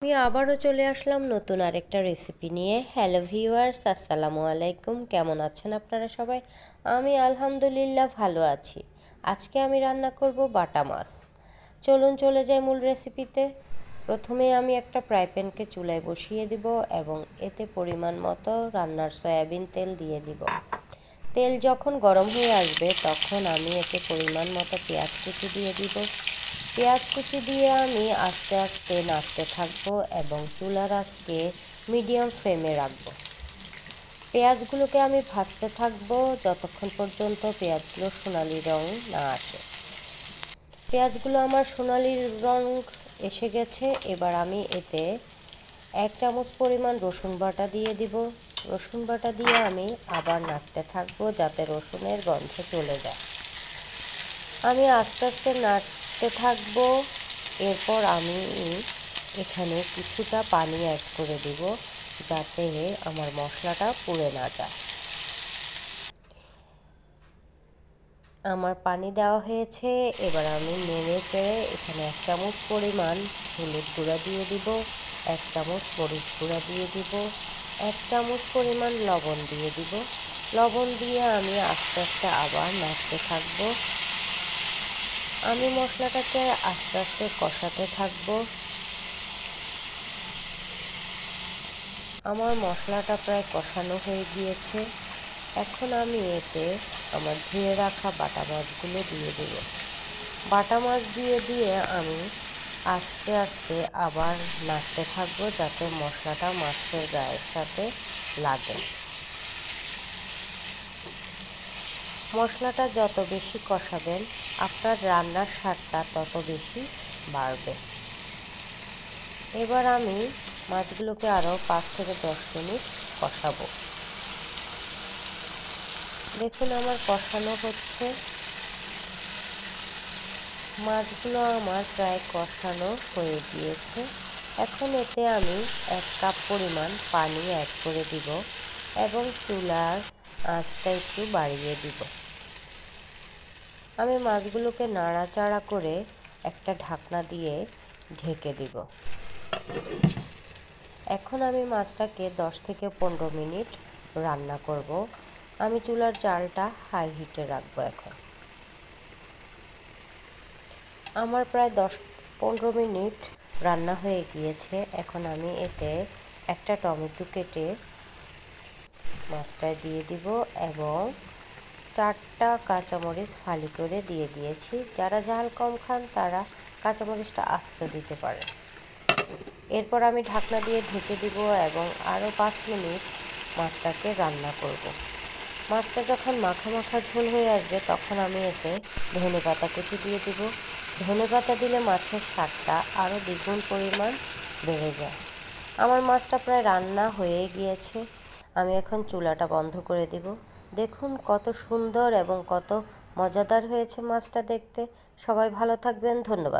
আমি আবারও চলে আসলাম নতুন আরেকটা রেসিপি নিয়ে। হ্যালো ভিউয়ার্স, আসসালামু আলাইকুম। কেমন আছেন আপনারা সবাই? আমি আলহামদুলিল্লাহ ভালো আছি। আজকে আমি রান্না করব বাটা মাছ। চলুন চলে যাই মূল রেসিপিতে। প্রথমে আমি একটা ফ্রাই প্যানকে চুলায় বসিয়ে দিব এবং এতে পরিমাণ মতো রান্নার সয়াবিন তেল দিয়ে দিব। তেল যখন গরম হয়ে আসবে তখন আমি এতে পরিমাণ মতো পেঁয়াজ কুচি দিয়ে দিব। পেঁয়াজ কুচি দিয়ে আমি আস্তে আস্তে নাড়তে থাকবো এবং চুলার আঁচকে মিডিয়াম ফ্লেমে রাখবো। পেঁয়াজগুলোকে আমি ভাজতে থাকবো যতক্ষণ পর্যন্ত পেঁয়াজগুলো সোনালি রং না আসে। পেঁয়াজগুলো আমার সোনালি রং এসে গেছে। এবার আমি এতে 1 চামচ পরিমাণ রসুন বাটা দিয়ে দিব। রসুন বাটা দিয়ে আমি আবার নাড়তে থাকবো যাতে রসুনের গন্ধ চলে যায়। আমি আস্তে আস্তে নাড়তে থাকবো। এরপর আমি এখানে কিছুটা পানি অ্যাড করে দিব যাতে আমার মশলাটা পুড়ে না যায়। আমার পানি দেওয়া হয়েছে। এবার আমি নেড়ে চেড়ে এখানে 1 চামচ পরিমাণ হলুদ গুঁড়া দিয়ে দিব, 1 চামচ মরিচ গুঁড়া দিয়ে দিব, 1 চামচ পরিমাণ লবণ দিয়ে দিব। লবণ দিয়ে আমি আস্তে আস্তে আবার নাড়তে থাকবো। আমি মশলাটাকে আস্তে আস্তে কষাতে থাকবো। আমার মশলাটা প্রায় কষানো হয়ে গিয়েছে। এখন আমি এতে আমার ধুয়ে রাখা বাটা মাছগুলো দিয়ে দেব। বাটা মাছ দিয়ে আমি আস্তে আস্তে আবার নাড়তে থাকবো যাতে মশলাটা মাছের গায়ের সাথে লাগে। মশলাটা যত বেশি কষাবেন আপনার রান্নার স্বাদটা তত বেশি বাড়বে। এবার আমি মাছগুলোকে আরও 5 থেকে 10 মিনিট কষাবো। দেখুন আমার কষানো হচ্ছে। মাছগুলো আমার প্রায় কষানো হয়ে গিয়েছে। এখন এতে আমি 1 কাপ পরিমাণ পানি অ্যাড করে দিব এবং চুলার আঁচটা একটু বাড়িয়ে দিব। আমি মাছগুলোকে নাড়াচাড়া করে একটা ঢাকনা দিয়ে ঢেকে দিব। এখন আমি মাছটাকে 10 থেকে 15 মিনিট রান্না করব। আমি চুলার জালটা হাই হিটে রাখবো। এখন আমার প্রায় 10-15 মিনিট রান্না হয়ে গিয়েছে। এখন আমি এতে একটা টমেটো কেটে মাছটায় দিয়ে দিব এবং 4টা কাঁচামরিচ ফালি করে দিয়ে দিয়েছি। যারা ঝাল কম খান তারা কাঁচামরিচটা আস্ত দিতে পারে। এরপর আমি ঢাকনা দিয়ে ঢেকে দিব এবং আরও 5 মিনিট মাছটাকে রান্না করব। মাছটা যখন মাখা মাখা ঝোল হয়ে আসবে তখন আমি এতে ধনেপাতা কুচি দিয়ে দিব। ধনেপাতা দিলে মাছের স্বাদটা আরও দ্বিগুণ পরিমাণ বেড়ে যায়। আমার মাছটা প্রায় রান্না হয়ে গিয়েছে। আমি এখন চুলাটা বন্ধ করে দিব। দেখুন কত সুন্দর এবং কত মজাদার হয়েছে মাছটা দেখতে। সবাই ভালো থাকবেন। ধন্যবাদ।